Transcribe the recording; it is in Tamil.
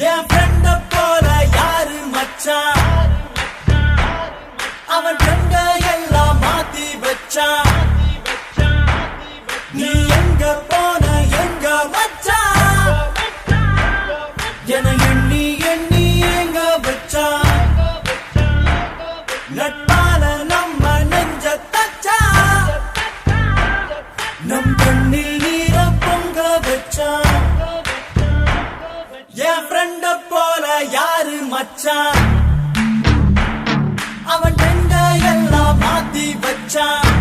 என் ஃப்ரெண்ட போல யாரு மச்சான், அவன் ஃப்ரெண்ட எல்லாம் மாத்தி வச்சான். நீ எங்க போன எங்க மச்சான் என எண்ணி எண்ணி எங்க வச்சான். நட்பால நம்ம நெஞ்ச தச்சா, நம் கண்ணில் நீர பொங்க வச்சான். என் ஃப்ரெண்ட போல யாரு மச்சான், அவன் ஃப்ரெண்ட எல்லாம் மாத்தி வச்சான்.